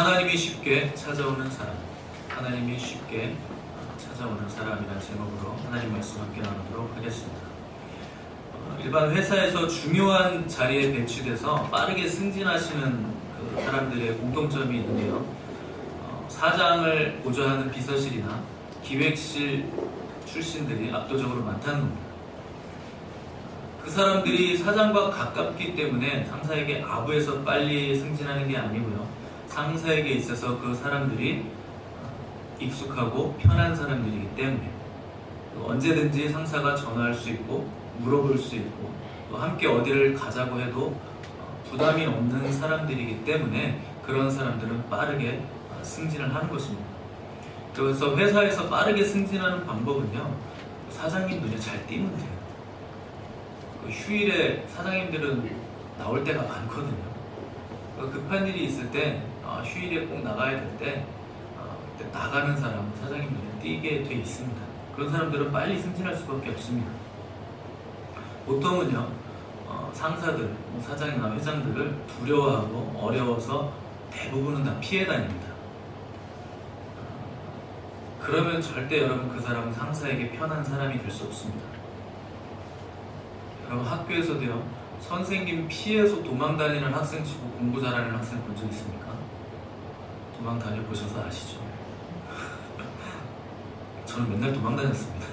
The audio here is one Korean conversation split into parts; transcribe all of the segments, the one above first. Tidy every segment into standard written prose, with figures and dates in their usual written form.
하나님이 쉽게 찾아오는 사람, 하나님이 쉽게 찾아오는 사람이라는 제목으로 하나님 말씀 함께 나누도록 하겠습니다. 일반 회사에서 중요한 자리에 배치돼서 빠르게 승진하시는 그 사람들의 공통점이 있는데요. 사장을 보좌하는 비서실이나 기획실 출신들이 압도적으로 많다는 겁니다. 그 사람들이 사장과 가깝기 때문에 상사에게 아부해서 빨리 승진하는 게 아니고요. 상사에게 있어서 그 사람들이 익숙하고 편한 사람들이기 때문에 언제든지 상사가 전화할 수 있고 물어볼 수 있고 또 함께 어디를 가자고 해도 부담이 없는 사람들이기 때문에 그런 사람들은 빠르게 승진을 하는 것입니다. 그래서 회사에서 빠르게 승진하는 방법은요, 사장님 눈에 잘 띄면 돼요. 휴일에 사장님들은 나올 때가 많거든요. 급한 일이 있을 때 휴일에 꼭 나가야 될 때 그때 나가는 사람은 사장님 눈에 띄게 돼 있습니다. 그런 사람들은 빨리 승진할 수밖에 없습니다. 보통은요, 상사들, 사장이나 회장들을 두려워하고 어려워서 대부분은 다 피해 다닙니다. 그러면 절대 여러분 그 사람은 상사에게 편한 사람이 될 수 없습니다. 여러분 학교에서도요, 선생님 피해서 도망 다니는 학생 치고 공부 잘하는 학생 본 적 있습니까? 도망 다녀보셔서 아시죠? 저는 맨날 도망 다녔습니다.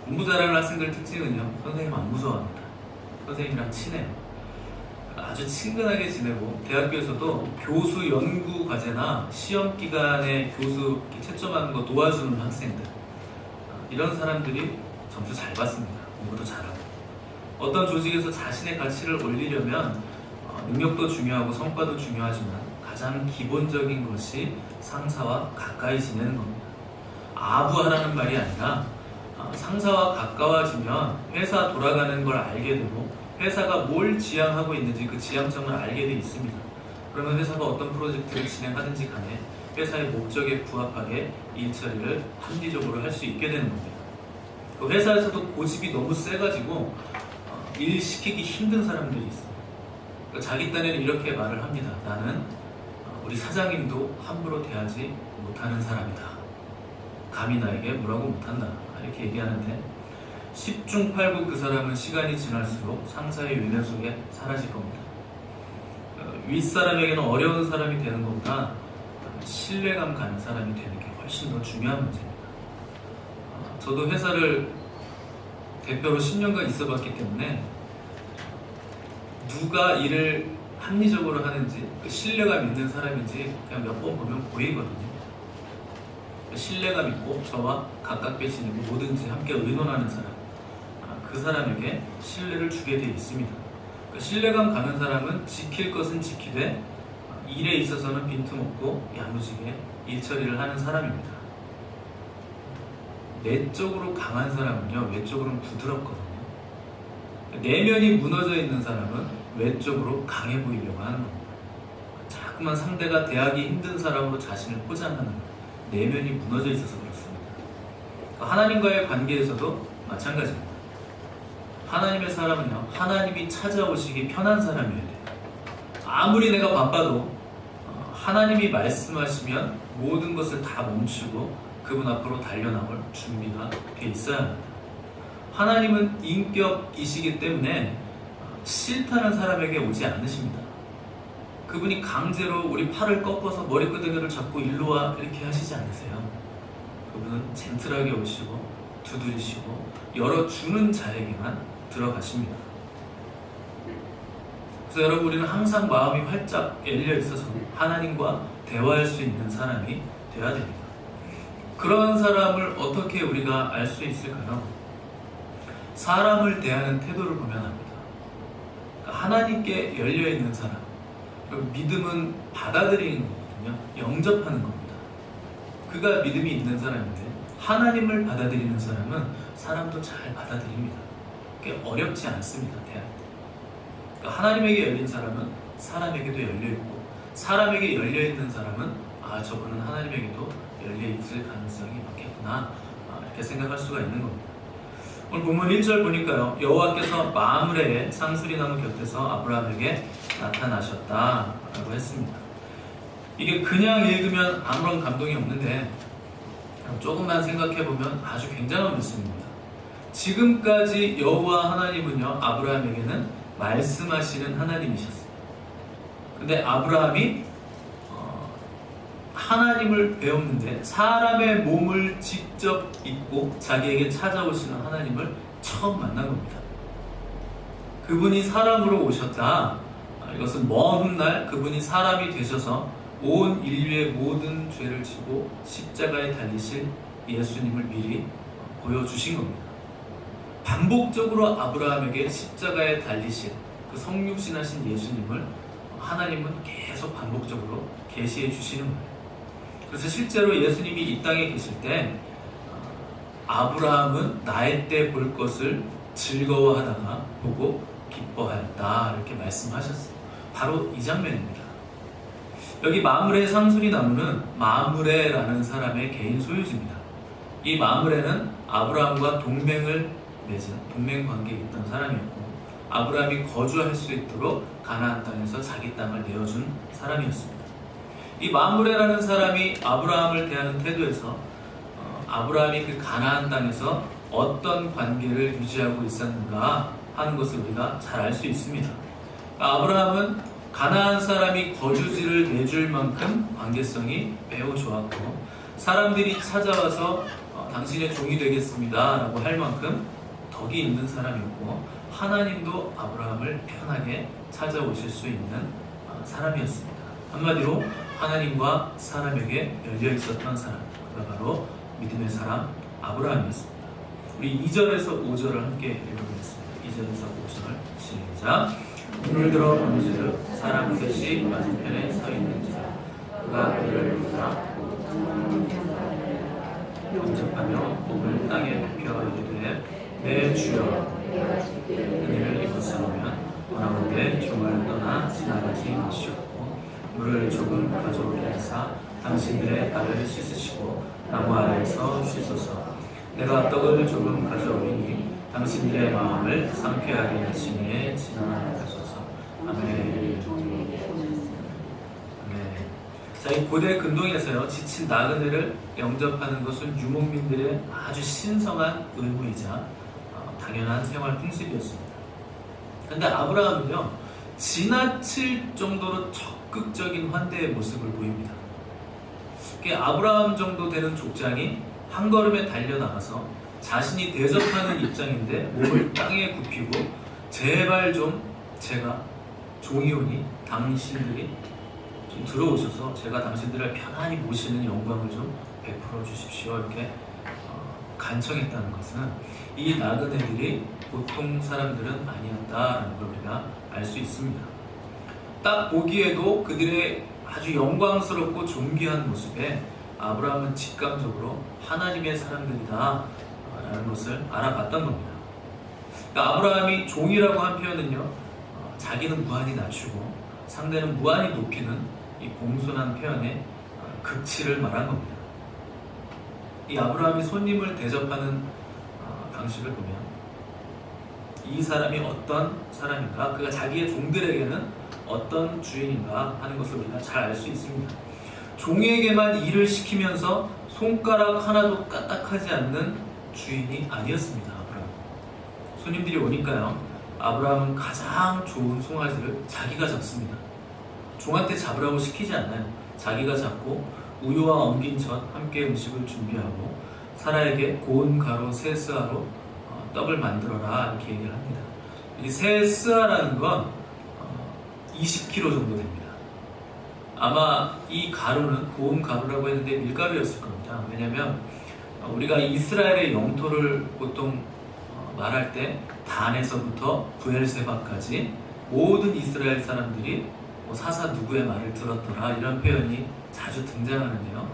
공부 잘하는 학생들 특징은요, 선생님 안 무서워합니다. 선생님이랑 친해요. 아주 친근하게 지내고, 대학교에서도 교수 연구 과제나 시험 기간에 교수 채점하는 거 도와주는 학생들, 이런 사람들이 점수 잘 받습니다. 공부도 잘하고. 어떤 조직에서 자신의 가치를 올리려면 능력도 중요하고 성과도 중요하지만 가장 기본적인 것이 상사와 가까이 지내는 겁니다. 아부하라는 말이 아니라 상사와 가까워지면 회사 돌아가는 걸 알게 되고 회사가 뭘 지향하고 있는지 그 지향점을 알게 돼 있습니다. 그러면 회사가 어떤 프로젝트를 진행하든지 간에 회사의 목적에 부합하게 일 처리를 합리적으로 할 수 있게 되는 겁니다. 회사에서도 고집이 너무 세가지고 일 시키기 힘든 사람들이 있어요. 자기 딴에는 이렇게 말을 합니다. 나는 우리 사장님도 함부로 대하지 못하는 사람이다. 감히 나에게 뭐라고 못한다. 이렇게 얘기하는데 10중 8구 그 사람은 시간이 지날수록 상사의 윤회 속에 사라질 겁니다. 윗사람에게는 어려운 사람이 되는 것보다 신뢰감 가는 사람이 되는 게 훨씬 더 중요한 문제입니다. 저도 회사를 대표로 10년간 있어봤기 때문에 누가 일을 합리적으로 하는지 신뢰감 있는 사람인지 그냥 몇 번 보면 보이거든요. 신뢰감 있고 저와 가깝게 지내고 뭐든지 함께 의논하는 사람, 그 사람에게 신뢰를 주게 되어 있습니다. 신뢰감 가는 사람은 지킬 것은 지키되 일에 있어서는 빈틈없고 야무지게 일 처리를 하는 사람입니다. 내적으로 강한 사람은요, 외적으로는 부드럽거든요. 내면이 무너져 있는 사람은 외적으로 강해 보이려고 하는 겁니다. 자꾸만 상대가 대하기 힘든 사람으로 자신을 포장하는 거예요. 내면이 무너져 있어서 그렇습니다. 하나님과의 관계에서도 마찬가지입니다. 하나님의 사람은요, 하나님이 찾아오시기 편한 사람이어야 돼요. 아무리 내가 바빠도 하나님이 말씀하시면 모든 것을 다 멈추고 그분 앞으로 달려나올 준비가 돼 있어야 합니다. 하나님은 인격이시기 때문에 싫다는 사람에게 오지 않으십니다. 그분이 강제로 우리 팔을 꺾어서 머리끄댕이를 잡고 일로 와 이렇게 하시지 않으세요. 그분은 젠틀하게 오시고 두드리시고 열어주는 자에게만 들어가십니다. 그래서 여러분, 우리는 항상 마음이 활짝 열려 있어서 하나님과 대화할 수 있는 사람이 되어야 됩니다. 그런 사람을 어떻게 우리가 알 수 있을까요? 사람을 대하는 태도를 보면 합니다. 하나님께 열려있는 사람, 믿음은 받아들이는 거거든요. 영접하는 겁니다. 그가 믿음이 있는 사람인데 하나님을 받아들이는 사람은 사람도 잘 받아들입니다. 그게 어렵지 않습니다. 대할 때. 그러니까 하나님에게 열린 사람은 사람에게도 열려있고 사람에게 열려있는 사람은 저분은 하나님에게도 열려있을 가능성이 많겠구나, 이렇게 생각할 수가 있는 겁니다. 오늘 본문 1절 보니까요, 여호와께서 마므레의 상수리나무 곁에서 아브라함에게 나타나셨다라고 했습니다. 이게 그냥 읽으면 아무런 감동이 없는데 조금만 생각해보면 아주 굉장한 말씀입니다. 지금까지 여호와 하나님은요, 아브라함에게는 말씀하시는 하나님이셨어요. 근데 아브라함이 하나님을 배웠는데 사람의 몸을 직접 입고 자기에게 찾아오시는 하나님을 처음 만난 겁니다. 그분이 사람으로 오셨다. 이것은 먼 훗날 그분이 사람이 되셔서 온 인류의 모든 죄를 지고 십자가에 달리실 예수님을 미리 보여주신 겁니다. 반복적으로 아브라함에게 십자가에 달리신 그 성육신하신 예수님을 하나님은 계속 반복적으로 계시해 주시는 거예요. 그래서 실제로 예수님이 이 땅에 계실 때 아브라함은 나의 때 볼 것을 즐거워하다가 보고 기뻐하였다, 이렇게 말씀하셨어요. 바로 이 장면입니다. 여기 마므레 상수리 나무는 마므레라는 사람의 개인 소유지입니다. 이 마므레는 아브라함과 동맹을 맺은 동맹 관계에 있던 사람이었고, 아브라함이 거주할 수 있도록 가나안 땅에서 자기 땅을 내어준 사람이었습니다. 이 마므레라는 사람이 아브라함을 대하는 태도에서 아브라함이 그 가나안 땅에서 어떤 관계를 유지하고 있었는가 하는 것을 우리가 잘 알 수 있습니다. 아브라함은 가나안 사람이 거주지를 내줄 만큼 관계성이 매우 좋았고, 사람들이 찾아와서 당신의 종이 되겠습니다 라고 할 만큼 덕이 있는 사람이었고, 하나님도 아브라함을 편하게 찾아오실 수 있는 사람이었습니다. 한마디로 하나님과 사람에게 열려 있었던 사람, 그가 바로 믿음의 사람 아브라함이었습니다. 우리 2절에서 5절을 함께 읽어보겠습니다. 2절에서 5절 시작. 눈을 들어 본즉 사람 셋이 맞은편에 서 있는지라 그가 그를 영접하며 몸을 땅에 눕혀 이르되 내 주여 은혜를 입었으면 원하건대 종을 떠나 지나가지 마시옵고 물을 조금 가져오게 하사 당신들의 발을 씻으시고 나무 아래에서 쉬소서. 내가 떡을 조금 가져오리니 당신들의 마음을 상쾌하게 하시기에 지나가게 하소서. 아멘. 자, 이 고대 근동에서요, 지친 나그네를 영접하는 것은 유목민들의 아주 신성한 의무이자 당연한 생활 풍습이었습니다. 그런데 아브라함은요, 지나칠 정도로 적극적인 환대의 모습을 보입니다. 아브라함 정도 되는 족장이 한 걸음에 달려나가서 자신이 대접하는 입장인데 몸을 땅에 굽히고 제발 좀 제가 종이오니 당신들이 좀 들어오셔서 제가 당신들을 편안히 모시는 영광을 좀 베풀어 주십시오, 이렇게 간청했다는 것은 이 나그네들이 보통 사람들은 아니었다라는 걸 우리가 알 수 있습니다. 딱 보기에도 그들의 아주 영광스럽고 존귀한 모습에 아브라함은 직감적으로 하나님의 사람들이다 라는 것을 알아봤던 겁니다. 그러니까 아브라함이 종이라고 한 표현은요, 자기는 무한히 낮추고 상대는 무한히 높이는 이 공손한 표현의 극치를 말한 겁니다. 이 아브라함이 손님을 대접하는 방식을 보면 이 사람이 어떤 사람인가, 그가 자기의 종들에게는 어떤 주인인가 하는 것을 우리가 잘 알 수 있습니다. 종에게만 일을 시키면서 손가락 하나도 까딱하지 않는 주인이 아니었습니다. 아브라함. 손님들이 오니까요, 아브라함은 가장 좋은 송아지를 자기가 잡습니다. 종한테 잡으라고 시키지 않아요. 자기가 잡고 우유와 엉긴 젖 함께 음식을 준비하고 사라에게 고운 가루 세 스아로 떡을 만들어라, 이렇게 얘기를 합니다. 이 세 스아라는 건 20kg 정도 됩니다. 아마 이 가루는 고운 가루라고 했는데 밀가루였을 겁니다. 왜냐하면 우리가 이스라엘의 영토를 보통 말할 때 단에서부터 부엘세바까지 모든 이스라엘 사람들이 사사 누구의 말을 들었더라, 이런 표현이 자주 등장하는데요.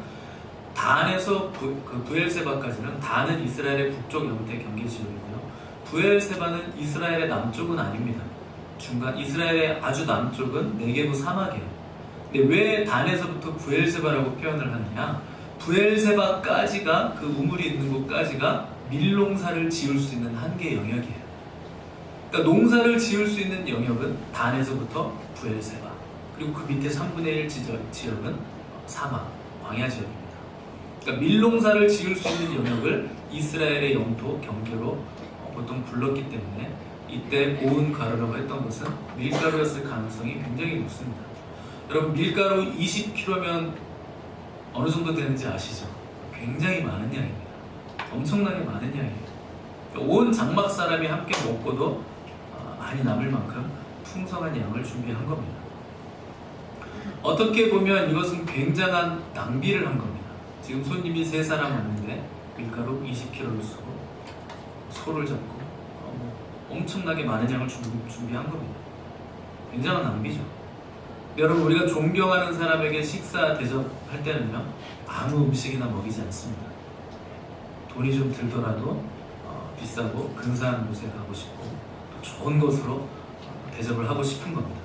단에서 부엘세바까지는, 단은 이스라엘의 북쪽 영토 경계 지역이고요. 부엘세바는 이스라엘의 남쪽은 아닙니다. 중간, 이스라엘의 아주 남쪽은 네게브 사막이에요. 근데 왜 단에서부터 부엘세바라고 표현을 하느냐? 부엘세바까지가, 그 우물이 있는 곳까지가 밀농사를 지을 수 있는 한계 영역이에요. 그러니까 농사를 지을 수 있는 영역은 단에서부터 부엘세바, 그리고 그 밑에 3분의 1 지역은 사막, 광야 지역입니다. 그러니까 밀농사를 지을 수 있는 영역을 이스라엘의 영토, 경계로 보통 불렀기 때문에 이때 고운 가루라고 했던 것은 밀가루였을 가능성이 굉장히 높습니다. 여러분, 밀가루 20kg면 어느 정도 되는지 아시죠? 굉장히 많은 양입니다. 엄청나게 많은 양이에요. 온 장막 사람이 함께 먹고도 많이 남을 만큼 풍성한 양을 준비한 겁니다. 어떻게 보면 이것은 굉장한 낭비를 한 겁니다. 지금 손님이 3사람 왔는데 밀가루 20kg를 쓰고 소를 잡고 엄청나게 많은 양을 준비한 겁니다. 굉장한 낭비죠. 여러분, 우리가 존경하는 사람에게 식사 대접할 때는요, 아무 음식이나 먹이지 않습니다. 돈이 좀 들더라도 비싸고 근사한 곳에 가고 싶고 또 좋은 것으로 대접을 하고 싶은 겁니다.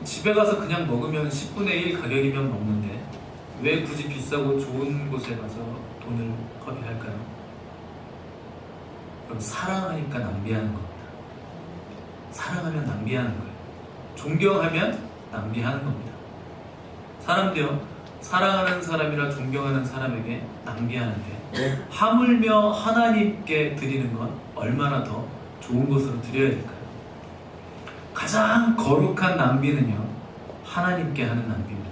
집에 가서 그냥 먹으면 10분의 1 가격이면 먹는데 왜 굳이 비싸고 좋은 곳에 가서 돈을 허비할까요? 그럼 사랑하니까 낭비하는 겁니다. 사랑하면 낭비하는 거예요. 존경하면 낭비하는 겁니다. 사람도요, 사랑하는 사람이라 존경하는 사람에게 낭비하는데 하물며 하나님께 드리는 건 얼마나 더 좋은 것으로 드려야 될까요? 가장 거룩한 낭비는요, 하나님께 하는 낭비입니다.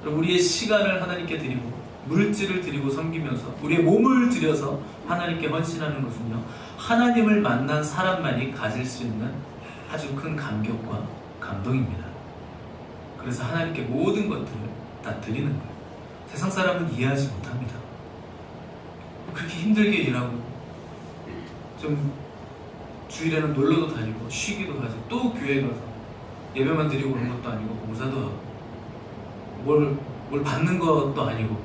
우리의 시간을 하나님께 드리고 물질을 드리고 섬기면서 우리의 몸을 들여서 하나님께 헌신하는 것은요, 하나님을 만난 사람만이 가질 수 있는 아주 큰 감격과 감동입니다. 그래서 하나님께 모든 것들을 다 드리는 거예요. 세상 사람은 이해하지 못합니다. 그렇게 힘들게 일하고 좀 주일에는 놀러도 다니고 쉬기도 하지, 또 교회 가서 예배만 드리고 오는 것도 아니고 봉사도 하고 뭘 받는 것도 아니고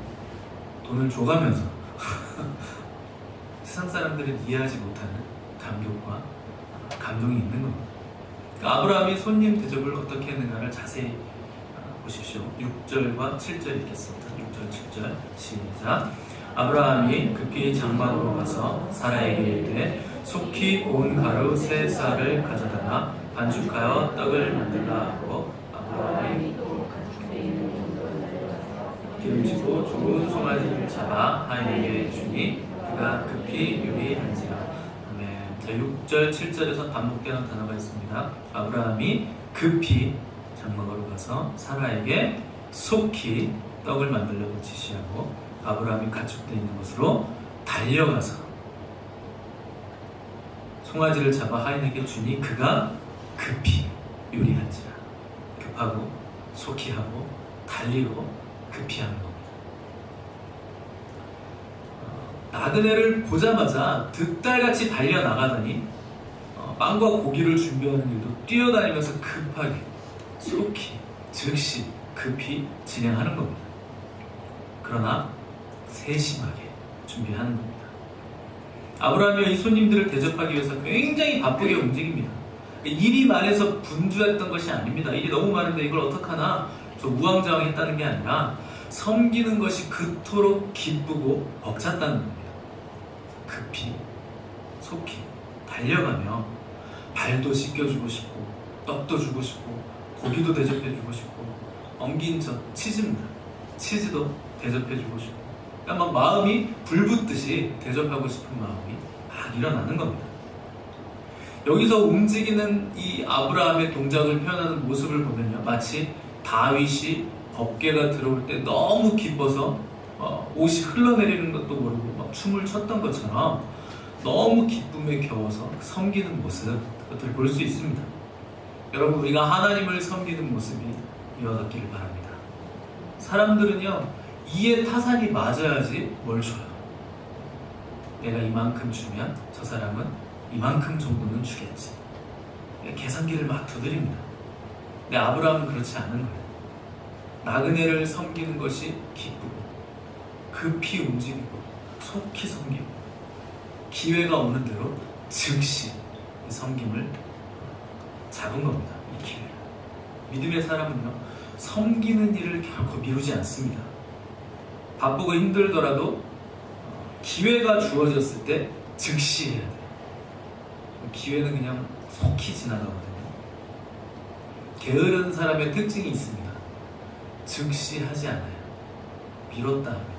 돈을 줘가면서 세상 사람들은 이해하지 못하는 감격과 감동이 있는 겁니다. 그러니까 아브라함이 손님 대접을 어떻게 했는가를 자세히 보십시오. 6절과 7절 읽겠습니다. 6절 7절 시작. 아브라함이 급히 장막으로 가서 사라에게 이르되 속히 고운 가루 3쌀을 가져다가 반죽하여 떡을 만들라 하고 아브라함이 기름지고 좋은 송아지를 잡아 하인에게 주니 그가 급히 요리한지라. 아멘. 6절 7절에서 반복되는 단어가 있습니다. 아브라함이 급히 장막으로 가서 사라에게 속히 떡을 만들려고 지시하고 아브라함이 가축되어 있는 곳으로 달려가서 송아지를 잡아 하인에게 주니 그가 급히 요리한지라. 급하고 속히 하고 달리고 급히 하는 겁니다. 나그네를 보자마자 득달같이 달려나가더니 빵과 고기를 준비하는 일도 뛰어다니면서 급하게 속히 즉시 급히 진행하는 겁니다. 그러나 세심하게 준비하는 겁니다. 아브라함이 이 손님들을 대접하기 위해서 굉장히 바쁘게 움직입니다. 일이 많아서 분주했던 것이 아닙니다. 일이 너무 많은데 이걸 어떡하나 저 우왕좌왕했다는 게 아니라 섬기는 것이 그토록 기쁘고 벅찼다는 겁니다. 급히 속히 달려가며 발도 씻겨주고 싶고 떡도 주고 싶고 고기도 대접해주고 싶고 엉긴 저 치즈입니다. 치즈도 대접해주고 싶고 그러니까 막 마음이 불붙듯이 대접하고 싶은 마음이 막 일어나는 겁니다. 여기서 움직이는 이 아브라함의 동작을 표현하는 모습을 보면요, 마치 다윗이 법궤가 들어올 때 너무 기뻐서 옷이 흘러내리는 것도 모르고 막 춤을 췄던 것처럼 너무 기쁨에 겨워서 섬기는 모습, 그것들을 볼 수 있습니다. 여러분, 우리가 하나님을 섬기는 모습이 이와 같기를 바랍니다. 사람들은요, 이에 타산이 맞아야지 뭘 줘요. 내가 이만큼 주면 저 사람은 이만큼 정도는 주겠지. 계산기를 막 두드립니다. 근데 아브라함은 그렇지 않은 거예요. 나그네를 섬기는 것이 기쁘고 급히 움직이고 속히 섬기고 기회가 오는 대로 즉시 이 섬김을 잡은 겁니다. 이 기회를. 믿음의 사람은요, 섬기는 일을 결코 미루지 않습니다. 바쁘고 힘들더라도 기회가 주어졌을 때 즉시 해야 돼요. 기회는 그냥 속히 지나가거든요. 게으른 사람의 특징이 있습니다. 즉시 하지 않아요. 미뤘다 합니다.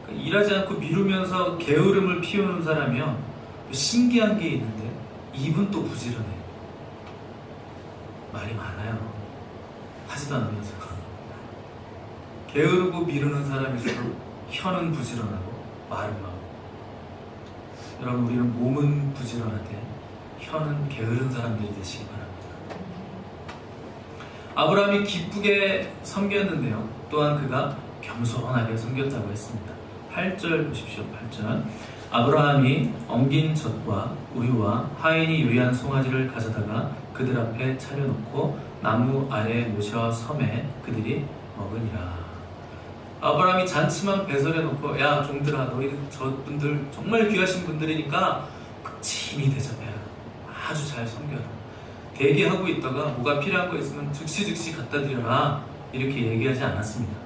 그러니까 일하지 않고 미루면서 게으름을 피우는 사람이요, 신기한 게 있는데 입은 또 부지런해요. 말이 많아요. 하지도 않으면서. 게으르고 미루는 사람일수록 혀는 부지런하고 말은 많고, 여러분, 우리는 몸은 부지런하되 혀는 게으른 사람들이 되시기 바랍니다. 아브라함이 기쁘게 섬겼는데요, 또한 그가 겸손하게 섬겼다고 했습니다. 8절 보십시오. 8절. 아브라함이 엉긴 젖과 우유와 하인이 요리한 송아지를 가져다가 그들 앞에 차려놓고 나무 아래 모셔 섬에 그들이 먹으니라. 아브라함이 잔치만 배설해놓고, 야 종들아, 너희 저분들 정말 귀하신 분들이니까 친히 대접해라. 아주 잘 섬겨라. 대기하고 있다가 뭐가 필요한 거 있으면 즉시 갖다 드려라. 이렇게 얘기하지 않았습니다.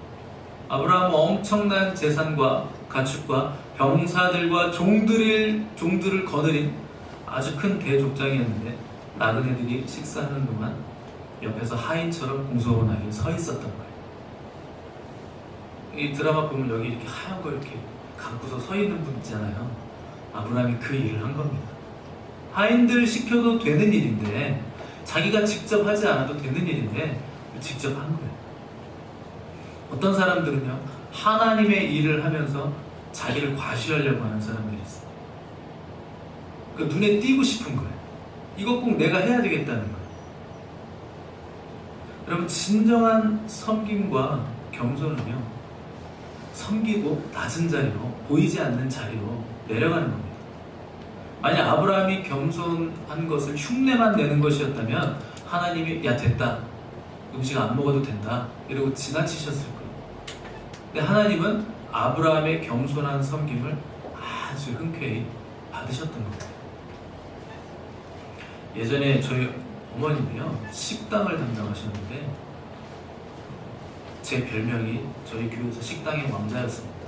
아브라함은 엄청난 재산과 가축과 병사들과 종들을 거느린 아주 큰 대족장이었는데, 나그네들이 식사하는 동안 옆에서 하인처럼 공손하게 서 있었던 거예요. 이 드라마 보면 여기 이렇게 하얀 거 이렇게 감고서 서 있는 분 있잖아요. 아브라함이 그 일을 한 겁니다. 하인들 시켜도 되는 일인데, 자기가 직접 하지 않아도 되는 일인데 직접 한 거예요. 어떤 사람들은요, 하나님의 일을 하면서 자기를 과시하려고 하는 사람들이 있어요. 그러니까 눈에 띄고 싶은 거예요. 이거 꼭 내가 해야 되겠다는 거예요. 여러분, 진정한 섬김과 겸손은요, 섬기고 낮은 자리로, 보이지 않는 자리로 내려가는 겁니다. 만약 아브라함이 겸손한 것을 흉내만 내는 것이었다면 하나님이 야 됐다, 음식 안 먹어도 된다 이러고 지나치셨을 거예요. 근데 하나님은 아브라함의 겸손한 섬김을 아주 흔쾌히 받으셨던 겁니다. 예전에 저희 어머님이요, 식당을 담당하셨는데 제 별명이 저희 교회에서 식당의 왕자였습니다.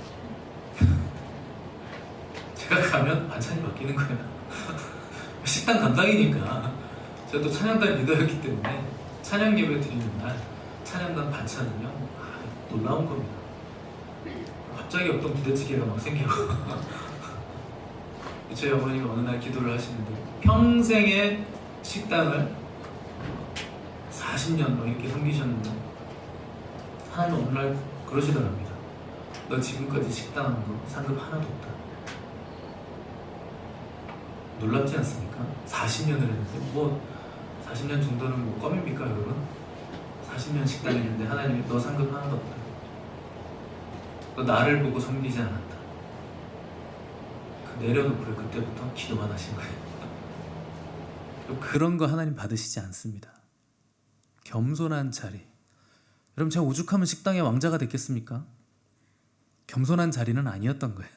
제가 가면 반찬이 바뀌는 거예요. 식당 담당이니까. 제가 또 찬양단 리더였기 때문에 찬양 예배 드리는 날 찬양단 반찬은요, 놀라운 겁니다. 갑자기 어떤 부대찌개가 막 생기고 저희 어머니가 어느 날 기도를 하시는데, 평생의 식당을 40년 이렇게 섬기셨는데 하나님 어느 날 그러시더랍니다. 너 지금까지 식당 하는 거 상급 하나도 없다. 놀랍지 않습니까? 40년을 했는데, 뭐 40년 정도는 뭐 껌입니까 여러분? 40년 식당 했는데 하나님이 너 상급 하나도 없다. 너 나를 보고 섬기지 않았다. 그 내려놓고 그때부터 기도만 하신 거예요. 그런 거 하나님 받으시지 않습니다. 겸손한 자리. 여러분, 제가 오죽하면 식당의 왕자가 됐겠습니까? 겸손한 자리는 아니었던 거예요.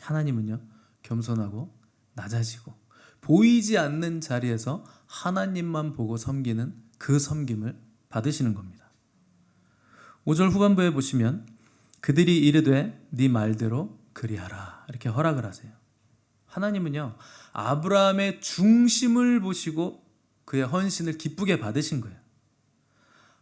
하나님은요, 겸손하고 낮아지고 보이지 않는 자리에서 하나님만 보고 섬기는 그 섬김을 받으시는 겁니다. 5절 후반부에 보시면 그들이 이르되 네 말대로 그리하라 이렇게 허락을 하세요. 하나님은요, 아브라함의 중심을 보시고 그의 헌신을 기쁘게 받으신 거예요.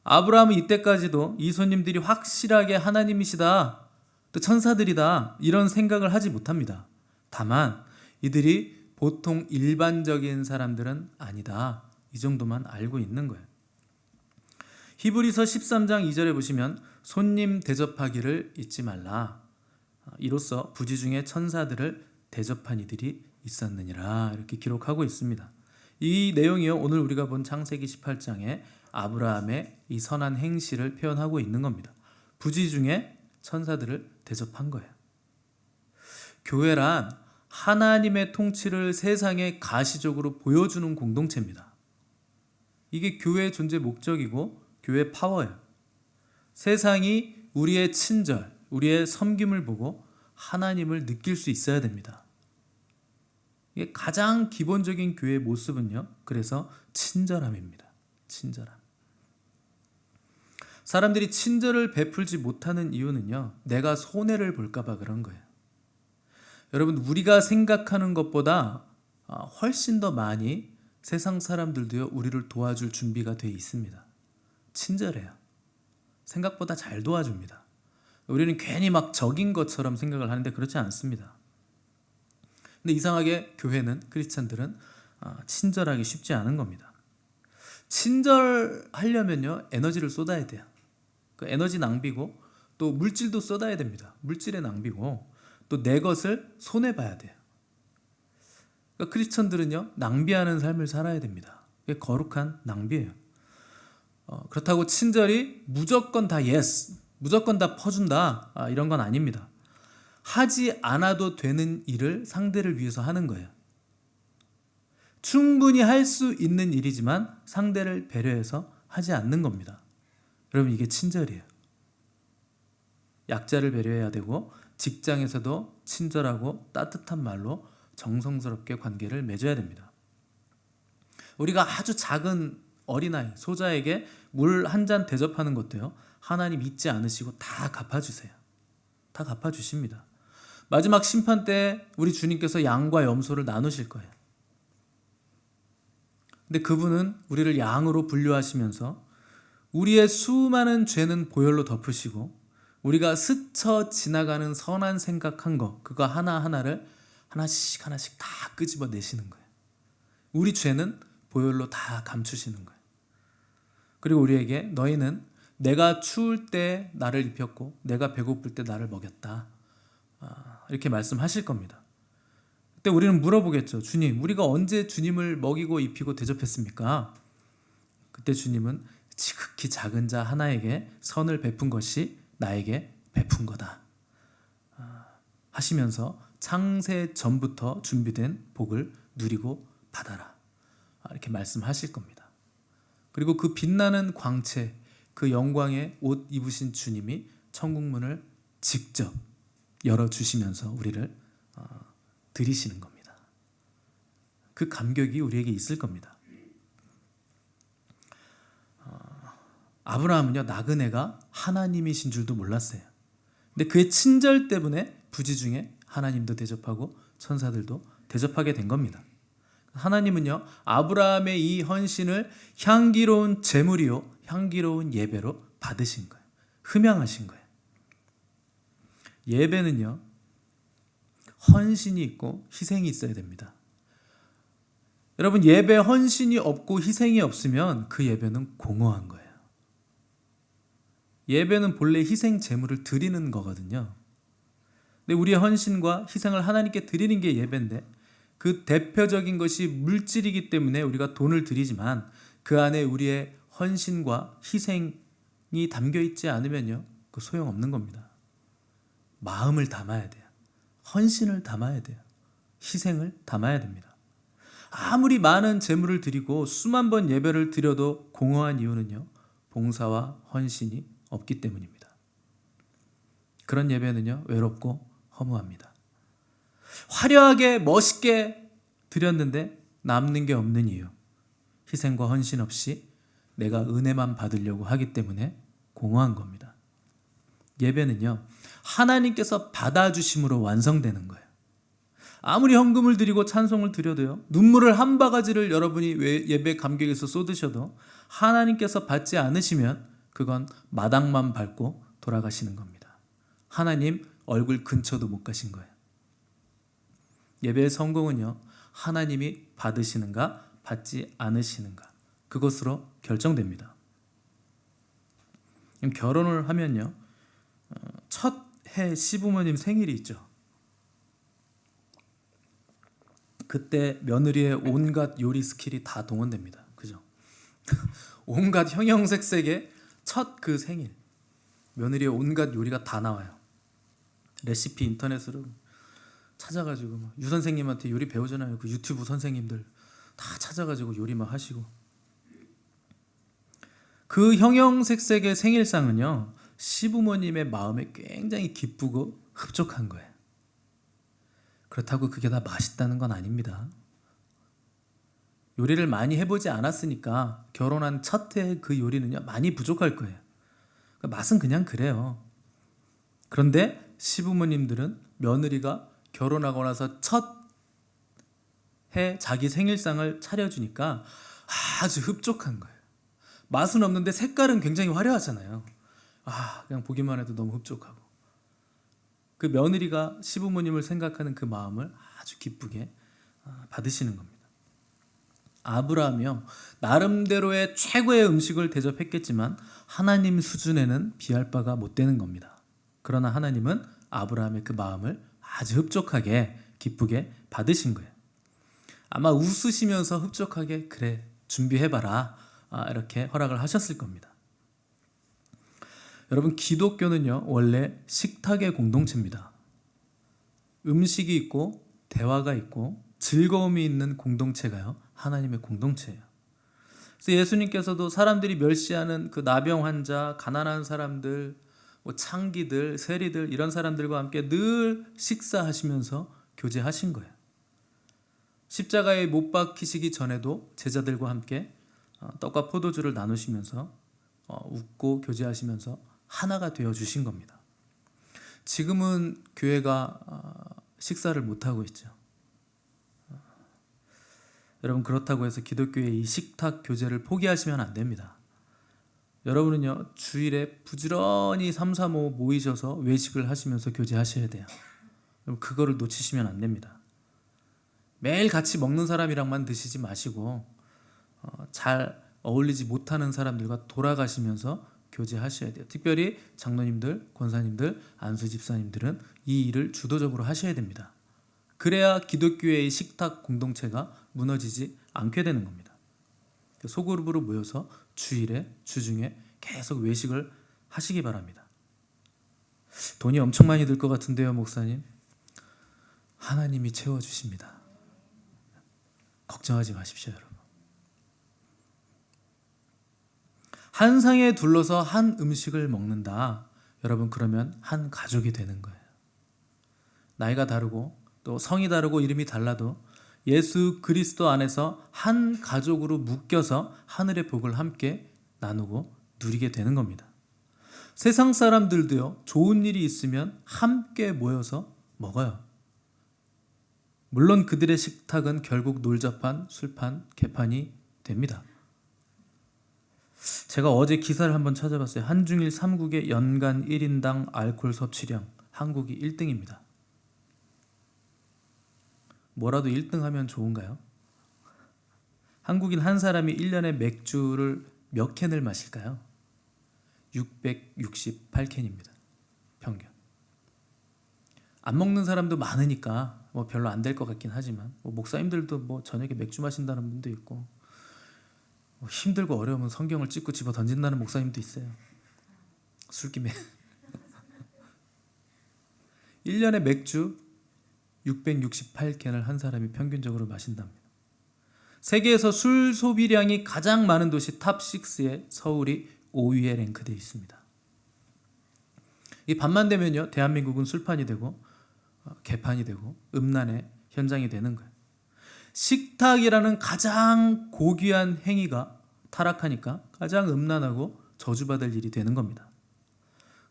아브라함은 이때까지도 이 손님들이 확실하게 하나님이시다, 또 천사들이다 이런 생각을 하지 못합니다. 다만 이들이 보통 일반적인 사람들은 아니다, 이 정도만 알고 있는 거예요. 히브리서 13장 2절에 보시면 손님 대접하기를 잊지 말라, 이로써 부지 중에 천사들을 대접한 이들이 있었느니라 이렇게 기록하고 있습니다. 이 내용이요, 오늘 우리가 본 창세기 18장에 아브라함의 이 선한 행실을 표현하고 있는 겁니다. 부지 중에 천사들을 대접한 거예요. 교회란 하나님의 통치를 세상에 가시적으로 보여주는 공동체입니다. 이게 교회의 존재 목적이고 교회의 파워예요. 세상이 우리의 친절, 우리의 섬김을 보고 하나님을 느낄 수 있어야 됩니다. 이게 가장 기본적인 교회의 모습은요, 그래서 친절함입니다. 친절함. 사람들이 친절을 베풀지 못하는 이유는요, 내가 손해를 볼까봐 그런 거예요. 여러분, 우리가 생각하는 것보다 훨씬 더 많이 세상 사람들도요, 우리를 도와줄 준비가 돼 있습니다. 친절해요. 생각보다 잘 도와줍니다. 우리는 괜히 막 적인 것처럼 생각을 하는데 그렇지 않습니다. 근데 이상하게 교회는, 크리스찬들은 친절하기 쉽지 않은 겁니다. 친절하려면요, 에너지를 쏟아야 돼요. 그 에너지 낭비고, 또 물질도 쏟아야 됩니다. 물질의 낭비고, 또 내 것을 손해봐야 돼요. 그러니까 크리스천들은요, 낭비하는 삶을 살아야 됩니다. 그게 거룩한 낭비예요. 그렇다고 친절이 무조건 다 예스, 무조건 다 퍼준다, 이런 건 아닙니다. 하지 않아도 되는 일을 상대를 위해서 하는 거예요. 충분히 할 수 있는 일이지만 상대를 배려해서 하지 않는 겁니다. 여러분, 이게 친절이에요. 약자를 배려해야 되고, 직장에서도 친절하고 따뜻한 말로 정성스럽게 관계를 맺어야 됩니다. 우리가 아주 작은 어린아이, 소자에게 물 한 잔 대접하는 것도요, 하나님 잊지 않으시고 다 갚아주세요. 다 갚아주십니다. 마지막 심판 때 우리 주님께서 양과 염소를 나누실 거예요. 근데 그분은 우리를 양으로 분류하시면서 우리의 수많은 죄는 보혈로 덮으시고, 우리가 스쳐 지나가는 선한 생각한 거, 그거 하나하나를 하나씩 다 끄집어 내시는 거예요. 우리 죄는 보혈로 다 감추시는 거예요. 그리고 우리에게 너희는 내가 추울 때 나를 입혔고 내가 배고플 때 나를 먹였다, 이렇게 말씀하실 겁니다. 그때 우리는 물어보겠죠. 주님, 우리가 언제 주님을 먹이고 입히고 대접했습니까? 그때 주님은 지극히 작은 자 하나에게 선을 베푼 것이 나에게 베푼 거다 하시면서 창세 전부터 준비된 복을 누리고 받아라, 이렇게 말씀하실 겁니다. 그리고 그 빛나는 광채, 그 영광의 옷 입으신 주님이 천국문을 직접 열어주시면서 우리를 들이시는 겁니다. 그 감격이 우리에게 있을 겁니다. 아브라함은요, 나그네가 하나님이신 줄도 몰랐어요. 근데 그의 친절 때문에 부지중에 하나님도 대접하고 천사들도 대접하게 된 겁니다. 하나님은요, 아브라함의 이 헌신을 향기로운 제물이요, 향기로운 예배로 받으신 거예요. 흠양하신 거예요. 예배는요, 헌신이 있고 희생이 있어야 됩니다. 여러분, 예배 헌신이 없고 희생이 없으면 그 예배는 공허한 거예요. 예배는 본래 희생 제물을 드리는 거거든요. 근데 우리의 헌신과 희생을 하나님께 드리는 게 예배인데, 그 대표적인 것이 물질이기 때문에 우리가 돈을 드리지만 그 안에 우리의 헌신과 희생이 담겨 있지 않으면요, 그 소용없는 겁니다. 마음을 담아야 돼요. 헌신을 담아야 돼요. 희생을 담아야 됩니다. 아무리 많은 제물을 드리고 수만 번 예배를 드려도 공허한 이유는요, 봉사와 헌신이 없기 때문입니다. 그런 예배는요, 외롭고 허무합니다. 화려하게 멋있게 드렸는데 남는 게 없는 이유, 희생과 헌신 없이 내가 은혜만 받으려고 하기 때문에 공허한 겁니다. 예배는요, 하나님께서 받아주심으로 완성되는 거예요. 아무리 헌금을 드리고 찬송을 드려도요, 눈물을 한 바가지를 여러분이 예배 감격에서 쏟으셔도 하나님께서 받지 않으시면 그건 마당만 밟고 돌아가시는 겁니다. 하나님 얼굴 근처도 못 가신 거예요. 예배의 성공은요, 하나님이 받으시는가 받지 않으시는가, 그것으로 결정됩니다. 결혼을 하면요, 첫 해 시부모님 생일이 있죠. 그때 며느리의 온갖 요리 스킬이 다 동원됩니다. 그죠? 온갖 형형색색의 첫 그 생일, 며느리의 온갖 요리가 다 나와요. 레시피 인터넷으로 찾아가지고 유 선생님한테 요리 배우잖아요. 그 유튜브 선생님들 다 찾아가지고 요리 막 하시고. 그 형형색색의 생일상은요, 시부모님의 마음에 굉장히 기쁘고 흡족한 거예요. 그렇다고 그게 다 맛있다는 건 아닙니다. 요리를 많이 해보지 않았으니까 결혼한 첫 해의 그 요리는요, 많이 부족할 거예요. 그러니까 맛은 그냥 그래요. 그런데 시부모님들은 며느리가 결혼하고 나서 첫 해 자기 생일상을 차려주니까 아주 흡족한 거예요. 맛은 없는데 색깔은 굉장히 화려하잖아요. 그냥 보기만 해도 너무 흡족하고. 그 며느리가 시부모님을 생각하는 그 마음을 아주 기쁘게 받으시는 겁니다. 아브라함이요, 나름대로의 최고의 음식을 대접했겠지만 하나님 수준에는 비할 바가 못 되는 겁니다. 그러나 하나님은 아브라함의 그 마음을 아주 흡족하게 기쁘게 받으신 거예요. 아마 웃으시면서 흡족하게 그래 준비해봐라 이렇게 허락을 하셨을 겁니다. 여러분, 기독교는요 원래 식탁의 공동체입니다. 음식이 있고 대화가 있고 즐거움이 있는 공동체가요 하나님의 공동체예요. 그래서 예수님께서도 사람들이 멸시하는 그 나병 환자, 가난한 사람들, 창기들, 세리들 이런 사람들과 함께 늘 식사하시면서 교제하신 거예요. 십자가에 못 박히시기 전에도 제자들과 함께 떡과 포도주를 나누시면서 웃고 교제하시면서 하나가 되어 주신 겁니다. 지금은 교회가 식사를 못 하고 있죠. 여러분, 그렇다고 해서 기독교의 이 식탁 교제를 포기하시면 안 됩니다. 여러분은요 주일에 부지런히 335 모이셔서 외식을 하시면서 교제하셔야 돼요. 그거를 놓치시면 안 됩니다. 매일 같이 먹는 사람이랑만 드시지 마시고 잘 어울리지 못하는 사람들과 돌아가시면서 교제하셔야 돼요. 특별히 장로님들, 권사님들, 안수 집사님들은 이 일을 주도적으로 하셔야 됩니다. 그래야 기독교의 식탁 공동체가 무너지지 않게 되는 겁니다. 소그룹으로 모여서 주일에, 주중에 계속 외식을 하시기 바랍니다. 돈이 엄청 많이 들 것 같은데요, 목사님? 하나님이 채워주십니다. 걱정하지 마십시오, 여러분. 한 상에 둘러서 한 음식을 먹는다. 여러분, 그러면 한 가족이 되는 거예요. 나이가 다르고 또 성이 다르고 이름이 달라도 예수 그리스도 안에서 한 가족으로 묶여서 하늘의 복을 함께 나누고 누리게 되는 겁니다. 세상 사람들도요, 좋은 일이 있으면 함께 모여서 먹어요. 물론 그들의 식탁은 결국 놀자판, 술판, 개판이 됩니다. 제가 어제 기사를 한번 찾아봤어요. 한중일 3국의 연간 1인당 알코올 섭취량, 한국이 1등입니다. 뭐라도 1등 하면 좋은가요? 한국인 한 사람이 1년에 맥주를 몇 캔을 마실까요? 668캔입니다. 평균. 안 먹는 사람도 많으니까 별로 안 될 것 같긴 하지만 목사님들도 저녁에 맥주 마신다는 분도 있고 힘들고 어려우면 성경을 찍고 집어 던진다는 목사님도 있어요. 술김에 1년에 맥주 668캔을 한 사람이 평균적으로 마신답니다. 세계에서 술 소비량이 가장 많은 도시 탑6에 서울이 5위에 랭크되어 있습니다. 이 밤만 되면요, 대한민국은 술판이 되고 개판이 되고 음란의 현장이 되는 거예요. 식탁이라는 가장 고귀한 행위가 타락하니까 가장 음란하고 저주받을 일이 되는 겁니다.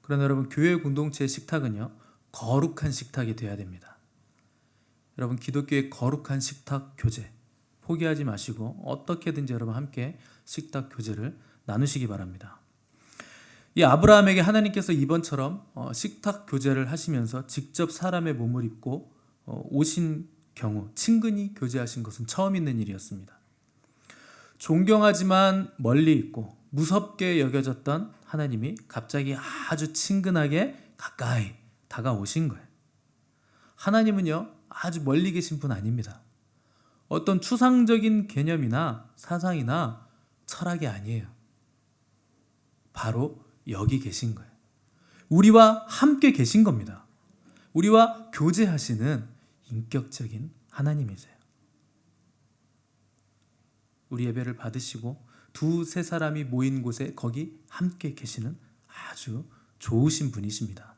그러나 여러분, 교회 공동체의 식탁은요, 거룩한 식탁이 되어야 됩니다. 여러분, 기독교의 거룩한 식탁 교제 포기하지 마시고 어떻게든지 여러분 함께 식탁 교제를 나누시기 바랍니다. 이 아브라함에게 하나님께서 이번처럼 식탁 교제를 하시면서 직접 사람의 몸을 입고 오신 경우 친근히 교제하신 것은 처음 있는 일이었습니다. 존경하지만 멀리 있고 무섭게 여겨졌던 하나님이 갑자기 아주 친근하게 가까이 다가오신 거예요. 하나님은요, 아주 멀리 계신 분 아닙니다. 어떤 추상적인 개념이나 사상이나 철학이 아니에요. 바로 여기 계신 거예요. 우리와 함께 계신 겁니다. 우리와 교제하시는 인격적인 하나님이세요. 우리 예배를 받으시고 두세 사람이 모인 곳에 거기 함께 계시는 아주 좋으신 분이십니다.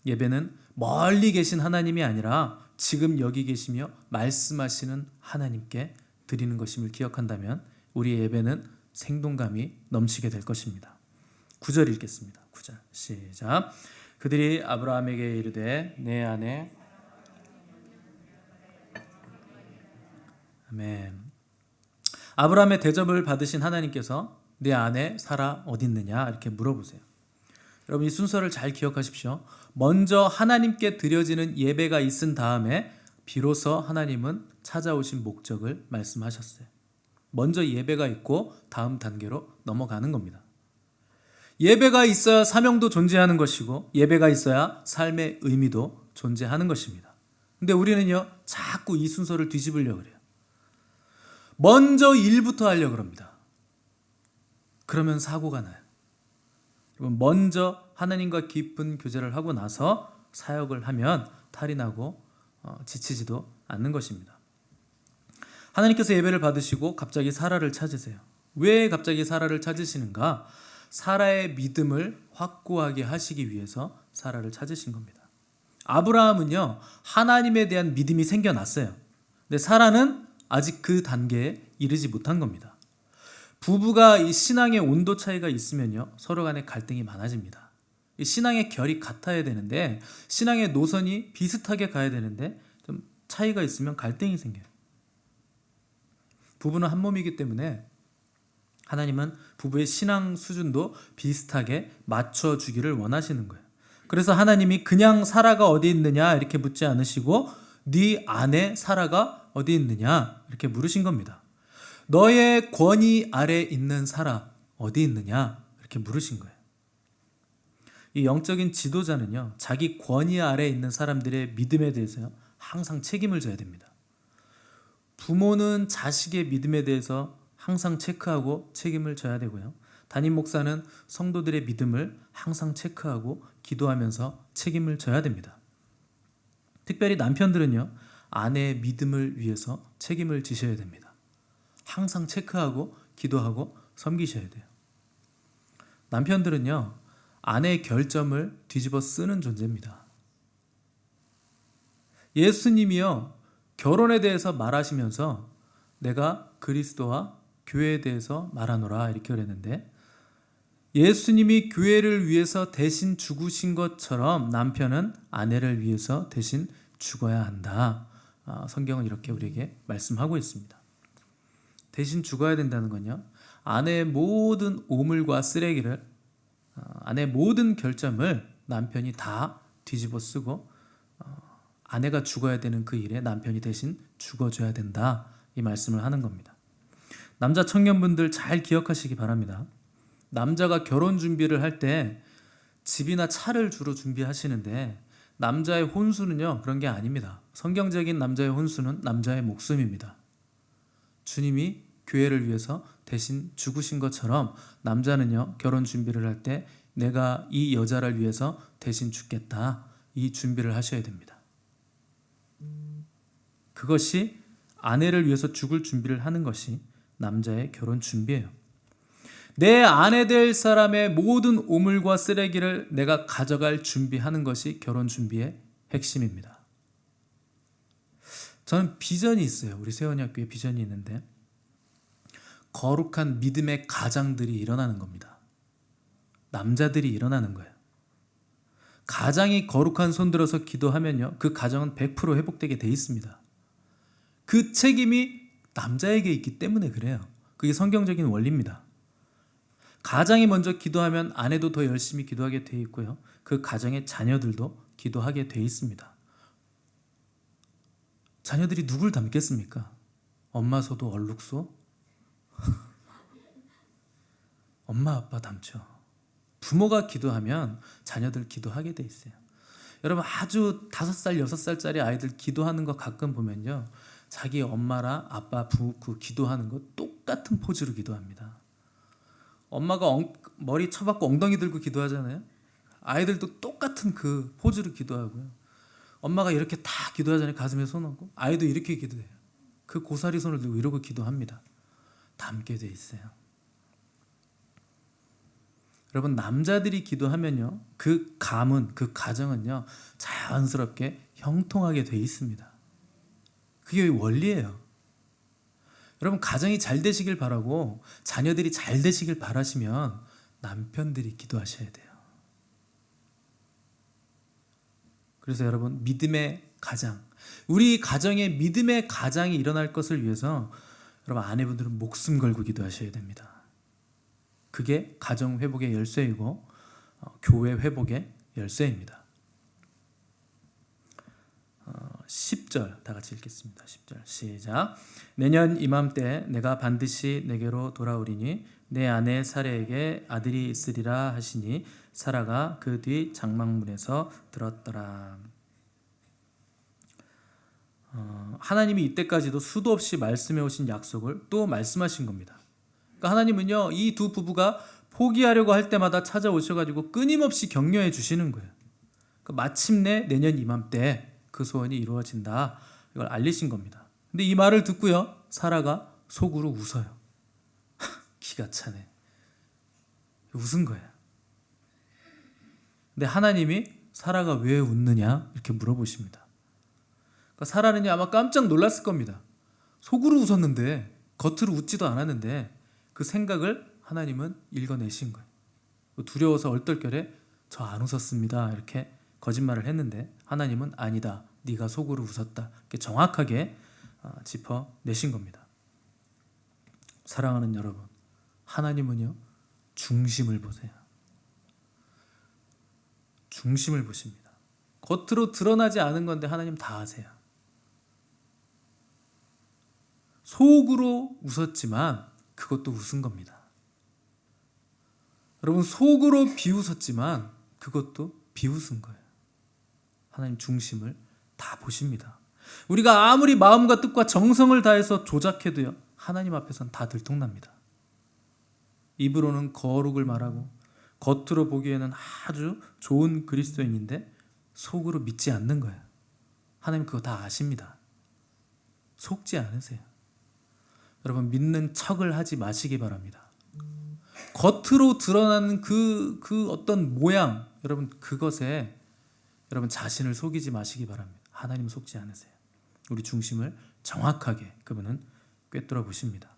예배는 멀리 계신 하나님이 아니라 지금 여기 계시며 말씀하시는 하나님께 드리는 것임을 기억한다면 우리의 예배는 생동감이 넘치게 될 것입니다. 9절 읽겠습니다. 9절 시작. 그들이 아브라함에게 이르되 내 아내 아멘. 아브라함의 대접을 받으신 하나님께서 내 아내 사라 어디 있느냐 이렇게 물어보세요. 여러분 이 순서를 잘 기억하십시오. 먼저 하나님께 드려지는 예배가 있은 다음에 비로소 하나님은 찾아오신 목적을 말씀하셨어요. 먼저 예배가 있고 다음 단계로 넘어가는 겁니다. 예배가 있어야 사명도 존재하는 것이고 예배가 있어야 삶의 의미도 존재하는 것입니다. 근데 우리는요 자꾸 이 순서를 뒤집으려고 그래요. 먼저 일부터 하려고 합니다. 그러면 사고가 나요. 먼저 하나님과 깊은 교제를 하고 나서 사역을 하면 탈이 나고 지치지도 않는 것입니다. 하나님께서 예배를 받으시고 갑자기 사라를 찾으세요. 왜 갑자기 사라를 찾으시는가? 사라의 믿음을 확고하게 하시기 위해서 사라를 찾으신 겁니다. 아브라함은요 하나님에 대한 믿음이 생겨났어요. 근데 사라는 아직 그 단계에 이르지 못한 겁니다. 부부가 이 신앙의 온도 차이가 있으면요 서로 간에 갈등이 많아집니다. 이 신앙의 결이 같아야 되는데 신앙의 노선이 비슷하게 가야 되는데 좀 차이가 있으면 갈등이 생겨요. 부부는 한 몸이기 때문에 하나님은 부부의 신앙 수준도 비슷하게 맞춰주기를 원하시는 거예요. 그래서 하나님이 그냥 사라가 어디 있느냐 이렇게 묻지 않으시고 네 아내 사라가 어디 있느냐 이렇게 물으신 겁니다. 너의 권위 아래 있는 사라 어디 있느냐 이렇게 물으신 거예요. 이 영적인 지도자는요 자기 권위 아래 있는 사람들의 믿음에 대해서 항상 책임을 져야 됩니다. 부모는 자식의 믿음에 대해서 항상 체크하고 책임을 져야 되고요. 담임 목사는 성도들의 믿음을 항상 체크하고 기도하면서 책임을 져야 됩니다. 특별히 남편들은요 아내의 믿음을 위해서 책임을 지셔야 됩니다. 항상 체크하고 기도하고 섬기셔야 돼요. 남편들은요 아내의 결점을 뒤집어 쓰는 존재입니다. 예수님이요 결혼에 대해서 말하시면서 내가 그리스도와 교회에 대해서 말하노라 이렇게 그랬는데 예수님이 교회를 위해서 대신 죽으신 것처럼 남편은 아내를 위해서 대신 죽어야 한다. 성경은 이렇게 우리에게 말씀하고 있습니다. 대신 죽어야 된다는 건요 아내의 모든 오물과 쓰레기를 아내의 모든 결점을 남편이 다 뒤집어 쓰고 아내가 죽어야 되는 그 일에 남편이 대신 죽어줘야 된다 이 말씀을 하는 겁니다. 남자 청년분들 잘 기억하시기 바랍니다. 남자가 결혼 준비를 할 때 집이나 차를 주로 준비하시는데 남자의 혼수는요 그런 게 아닙니다. 성경적인 남자의 혼수는 남자의 목숨입니다. 주님이 교회를 위해서 대신 죽으신 것처럼 남자는요 결혼 준비를 할 때 내가 이 여자를 위해서 대신 죽겠다 이 준비를 하셔야 됩니다. 그것이 아내를 위해서 죽을 준비를 하는 것이 남자의 결혼 준비예요. 내 아내 될 사람의 모든 오물과 쓰레기를 내가 가져갈 준비하는 것이 결혼 준비의 핵심입니다. 저는 비전이 있어요. 우리 세원이학교에 비전이 있는데 거룩한 믿음의 가장들이 일어나는 겁니다. 남자들이 일어나는 거예요. 가장이 거룩한 손 들어서 기도하면요 그 가정은 100% 회복되게 돼 있습니다. 그 책임이 남자에게 있기 때문에 그래요. 그게 성경적인 원리입니다. 가장이 먼저 기도하면 아내도 더 열심히 기도하게 돼 있고요. 그 가정의 자녀들도 기도하게 돼 있습니다. 자녀들이 누굴 닮겠습니까? 엄마 소도 얼룩소? 엄마 아빠 닮죠. 부모가 기도하면 자녀들 기도하게 돼 있어요. 여러분 아주 5살, 6살짜리 아이들 기도하는 거 가끔 보면요. 자기 엄마랑 아빠 그 기도하는 거 똑같은 포즈로 기도합니다. 엄마가 머리 쳐박고 엉덩이 들고 기도하잖아요. 아이들도 똑같은 그 포즈로 기도하고요. 엄마가 이렇게 다 기도하잖아요. 가슴에 손 얹고 아이도 이렇게 기도해요. 그 고사리 손을 들고 이러고 기도합니다. 닮게 돼 있어요. 여러분 남자들이 기도하면요. 그 가문, 그 가정은요. 자연스럽게 형통하게 돼 있습니다. 그게 원리예요. 여러분 가정이 잘 되시길 바라고 자녀들이 잘 되시길 바라시면 남편들이 기도하셔야 돼요. 그래서 여러분, 믿음의 가장, 우리 가정에 믿음의 가장이 일어날 것을 위해서 여러분, 아내분들은 목숨 걸고 기도하셔야 됩니다. 그게 가정 회복의 열쇠이고 교회 회복의 열쇠입니다. 10절 다 같이 읽겠습니다. 10절 시작. 내년 이맘때 내가 반드시 내게로 돌아오리니 내 아내 사레에게 아들이 있으리라 하시니 사라가 그 뒤 장막문에서 들었더라. 하나님이 이때까지도 수도 없이 말씀해 오신 약속을 또 말씀하신 겁니다. 그러니까 하나님은요, 이 두 부부가 포기하려고 할 때마다 찾아오셔가지고 끊임없이 격려해 주시는 거예요. 그러니까 마침내 내년 이맘때 그 소원이 이루어진다, 이걸 알리신 겁니다. 근데 이 말을 듣고요, 사라가 속으로 웃어요. 기가 차네. 웃은 거예요. 근데 하나님이 사라가 왜 웃느냐 이렇게 물어보십니다. 그러니까 사라는요, 아마 깜짝 놀랐을 겁니다. 속으로 웃었는데, 겉으로 웃지도 않았는데 그 생각을 하나님은 읽어내신 거예요. 두려워서 얼떨결에 저 안 웃었습니다 이렇게 거짓말을 했는데 하나님은 아니다, 네가 속으로 웃었다, 이렇게 정확하게 짚어내신 겁니다. 사랑하는 여러분, 하나님은요, 중심을 보세요. 중심을 보십니다. 겉으로 드러나지 않은 건데 하나님 다 아세요. 속으로 웃었지만 그것도 웃은 겁니다. 여러분, 속으로 비웃었지만 그것도 비웃은 거예요. 하나님 중심을 다 보십니다. 우리가 아무리 마음과 뜻과 정성을 다해서 조작해도요, 하나님 앞에서는 다 들통납니다. 입으로는 거룩을 말하고 겉으로 보기에는 아주 좋은 그리스도인인데 속으로 믿지 않는 거예요. 하나님 그거 다 아십니다. 속지 않으세요. 여러분, 믿는 척을 하지 마시기 바랍니다. 겉으로 드러나는 그 어떤 모양, 여러분 그것에 여러분 자신을 속이지 마시기 바랍니다. 하나님 속지 않으세요. 우리 중심을 정확하게 그분은 꿰뚫어 보십니다.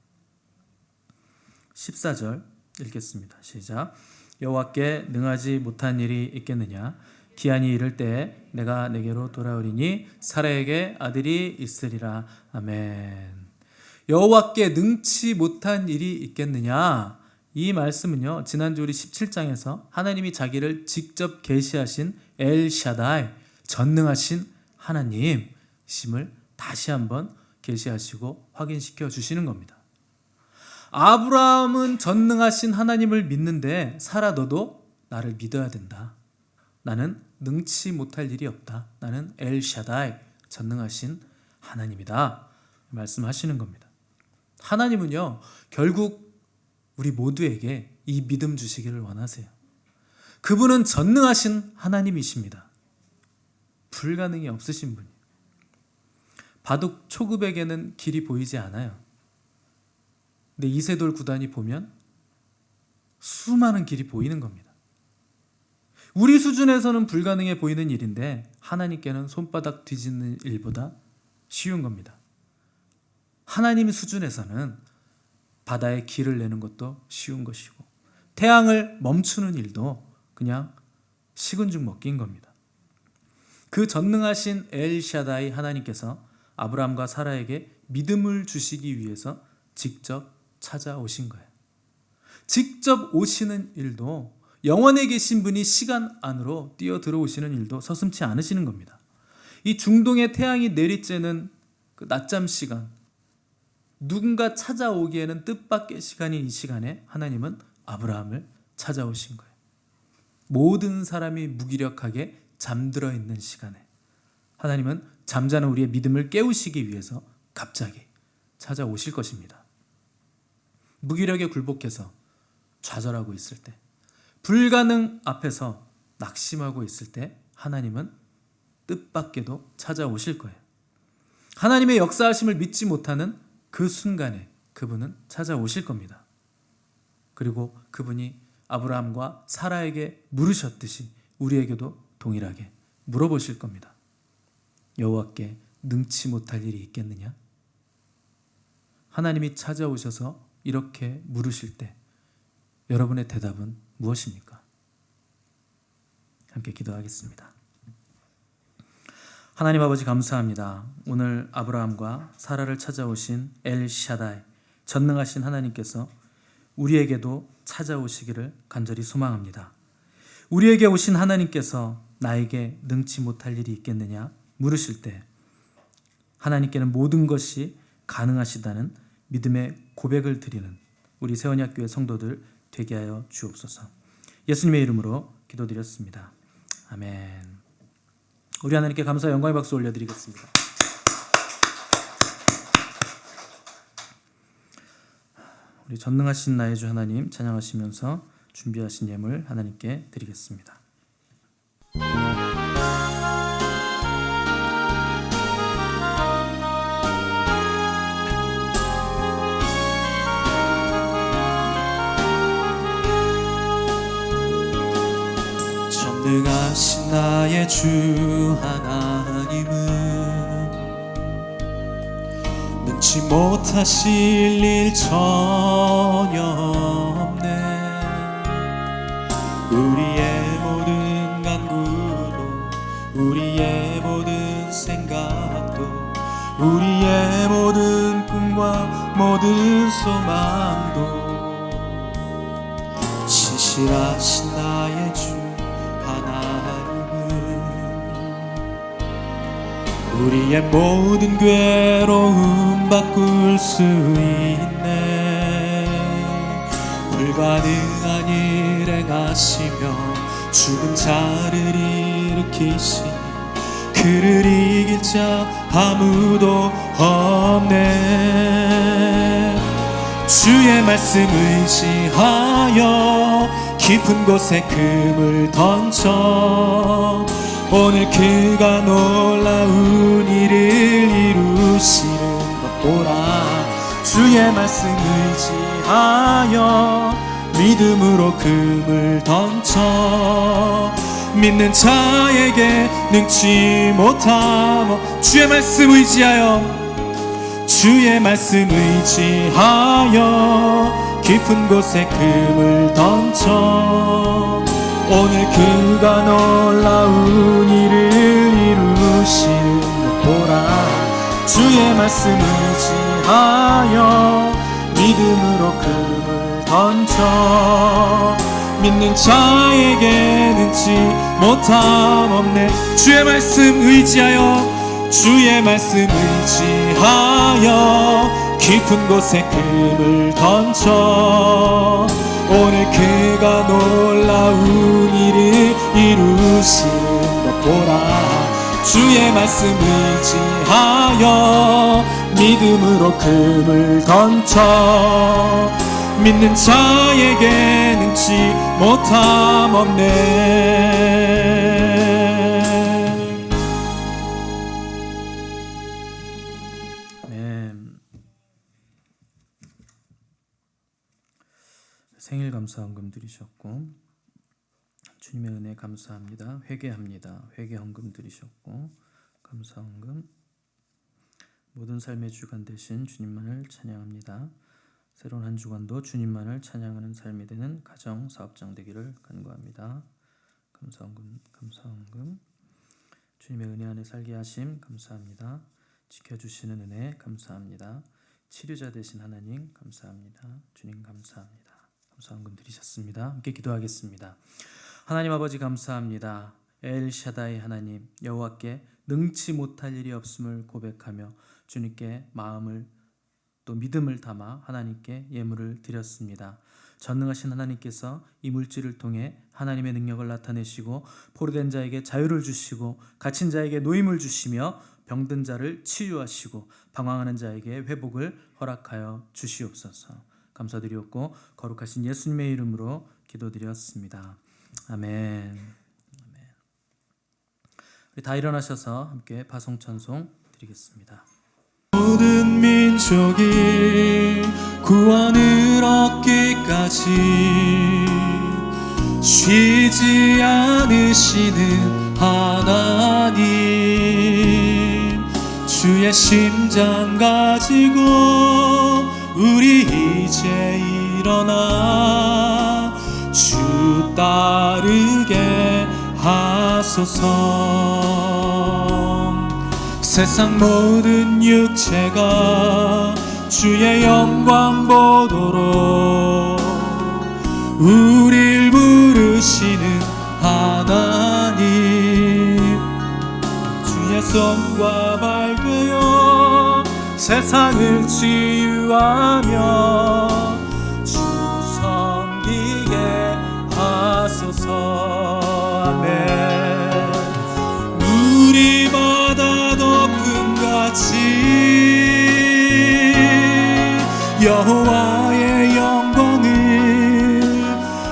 14절 읽겠습니다. 시작. 여호와께 능하지 못한 일이 있겠느냐? 기한이 이를 때 내가 내게로 돌아오리니 사라에게 아들이 있으리라. 아멘. 여호와께 능치 못한 일이 있겠느냐? 이 말씀은요, 지난주 우리 17장에서 하나님이 자기를 직접 계시하신 엘샤다이, 전능하신 하나님심을 다시 한번 계시하시고 확인시켜 주시는 겁니다. 아브라함은 전능하신 하나님을 믿는데 사라, 너도 나를 믿어야 된다. 나는 능치 못할 일이 없다. 나는 엘샤다이, 전능하신 하나님이다, 말씀하시는 겁니다. 하나님은요, 결국 우리 모두에게 이 믿음 주시기를 원하세요. 그분은 전능하신 하나님이십니다. 불가능이 없으신 분이에요. 바둑 초급에게는 길이 보이지 않아요. 근데 이세돌 구단이 보면 수많은 길이 보이는 겁니다. 우리 수준에서는 불가능해 보이는 일인데 하나님께는 손바닥 뒤집는 일보다 쉬운 겁니다. 하나님 수준에서는 바다에 길을 내는 것도 쉬운 것이고 태양을 멈추는 일도 그냥 식은 죽 먹기인 겁니다. 그 전능하신 엘샤다이 하나님께서 아브라함과 사라에게 믿음을 주시기 위해서 직접 찾아오신 거예요. 직접 오시는 일도, 영원에 계신 분이 시간 안으로 뛰어 들어오시는 일도 서슴지 않으시는 겁니다. 이 중동의 태양이 내리쬐는 그 낮잠 시간, 누군가 찾아오기에는 뜻밖의 시간인 이 시간에 하나님은 아브라함을 찾아오신 거예요. 모든 사람이 무기력하게 잠들어 있는 시간에 하나님은 잠자는 우리의 믿음을 깨우시기 위해서 갑자기 찾아오실 것입니다. 무기력에 굴복해서 좌절하고 있을 때, 불가능 앞에서 낙심하고 있을 때 하나님은 뜻밖에도 찾아오실 거예요. 하나님의 역사하심을 믿지 못하는 그 순간에 그분은 찾아오실 겁니다. 그리고 그분이 아브라함과 사라에게 물으셨듯이 우리에게도 동일하게 물어보실 겁니다. 여호와께 능치 못할 일이 있겠느냐? 하나님이 찾아오셔서 이렇게 물으실 때 여러분의 대답은 무엇입니까? 함께 기도하겠습니다. 하나님 아버지 감사합니다. 오늘 아브라함과 사라를 찾아오신 엘샤다이 전능하신 하나님께서 우리에게도 찾아오시기를 간절히 소망합니다. 우리에게 오신 하나님께서 나에게 능치 못할 일이 있겠느냐 물으실 때 하나님께는 모든 것이 가능하시다는 믿음의 고백을 드리는 우리 세원야교회 성도들 되게 하여 주옵소서. 예수님의 이름으로 기도드렸습니다. 아멘. 우리 하나님께 감사 영광의 박수 올려드리겠습니다. 우리 전능하신 나의 주 하나님 찬양하시면서 준비하신 예물 하나님께 드리겠습니다. 전능하신 나의 주 하나님은 능치 못하실 일 전혀 없네. 우리의 모든 간구도 우리의 모든 생각도 우리의 모든 꿈과 모든 소망도 신실하신 나의 주 우리의 모든 괴로움 바꿀 수 있네. 불가능한 일 행하시며 죽은 자를 일으키시 그를 이길 자 아무도 없네. 주의 말씀 의지하여 깊은 곳에 금을 던져 오늘 그가 놀라운 일을 이루시는 것 보라. 주의 말씀 의지하여 믿음으로 금을 던져 믿는 자에게 능치 못함. 주의 말씀 의지하여 주의 말씀 의지하여 깊은 곳에 금을 던져 오늘 그가 놀라운 일을 이루시는 것 보라. 주의 말씀 의지하여 믿음으로 금을 던져 믿는 자에게 능치 못함 없네. 주의 말씀 의지하여 주의 말씀 의지하여 깊은 곳에 금을 던져 오늘 그가 놀라운 일을 이루시는 것 보라. 주의 말씀 의지하여 믿음으로 금을 던져 믿는 자에게 능치 못함 없네. 아멘. 생일 감사헌금 드리셨고 주님의 은혜 감사합니다. 회개합니다. 회개헌금 드리셨고 감사헌금 모든 삶의 주관 되신 주님만을 찬양합니다. 새로운 한 주간도 주님만을 찬양하는 삶이 되는 가정 사업장 되기를 간구합니다. 감사헌금 주님의 은혜 안에 살게 하심 감사합니다. 지켜주시는 은혜 감사합니다. 치료자 되신 하나님 감사합니다. 주님 감사합니다. 감사헌금 드리셨습니다. 함께 기도하겠습니다. 하나님 아버지 감사합니다. 엘샤다이 하나님 여호와께 능치 못할 일이 없음을 고백하며 주님께 마음을 또 믿음을 담아 하나님께 예물을 드렸습니다. 전능하신 하나님께서 이 물질을 통해 하나님의 능력을 나타내시고 포로된 자에게 자유를 주시고 갇힌 자에게 노임을 주시며 병든 자를 치유하시고 방황하는 자에게 회복을 허락하여 주시옵소서. 감사드리옵고 거룩하신 예수님의 이름으로 기도드렸습니다. 아멘. 우리 다 일어나셔서 함께 파송찬송 드리겠습니다. 모든 민족이 구원을 얻기까지 쉬지 않으시는 하나님 주의 심장 가지고 우리 이제 일어나 주 주 따르게 하소서. 세상 모든 육체가 주의 영광 보도록 우릴 부르시는 하나님, 주의 손과 발 되어 세상을 치유하며 주 섬기게 하소서. 아멘. 우리 바다 덮음같이 여호와의 영광을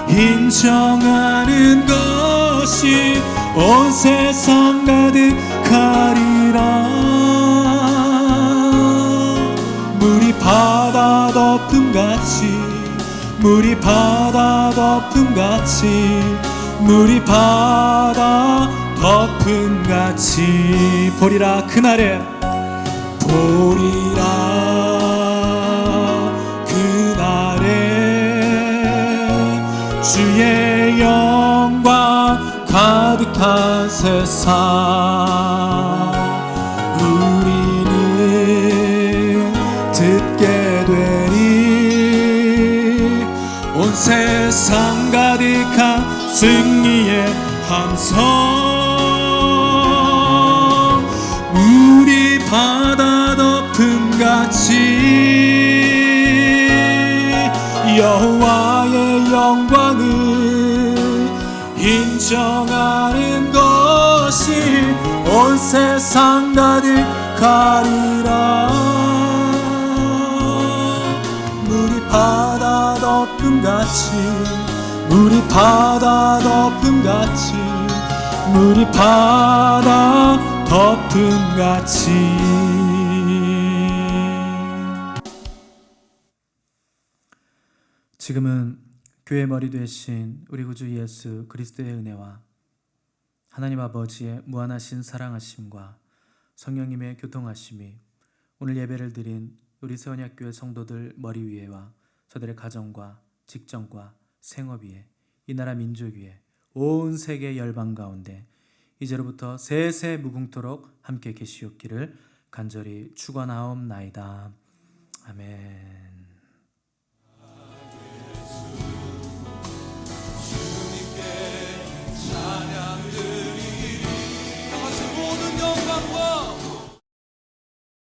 인정하는 것이 온 세상 가득하리라. 물이 바다 덮음같이, 물이 바다 덮음같이, 물이 바다 덮음같이 보리라. 그날에 보리라. 그날에 주의 영광 가득한 세상 우리는 듣게 되니 온 세상 가득한 승리의 함성. 우리 바다 덮음같이 여호와의 영광을 인정하는 것이 온 세상 가득하리라. 물이 바다 덮음같이, 물이 바다 덮음같이, 물이 바다 덮음같이. 지금은 교회 머리 되신 우리 구주 예수 그리스도의 은혜와 하나님 아버지의 무한하신 사랑하심과 성령님의 교통하심이 오늘 예배를 드린 우리 세원학교의 성도들 머리 위에와 저들의 가정과 직장과 생업 위에, 이 나라 민족 위에, 온 세계 열방 가운데 이제로부터 세세 무궁토록 함께 계시옵기를 간절히 축원하옵나이다. 아멘.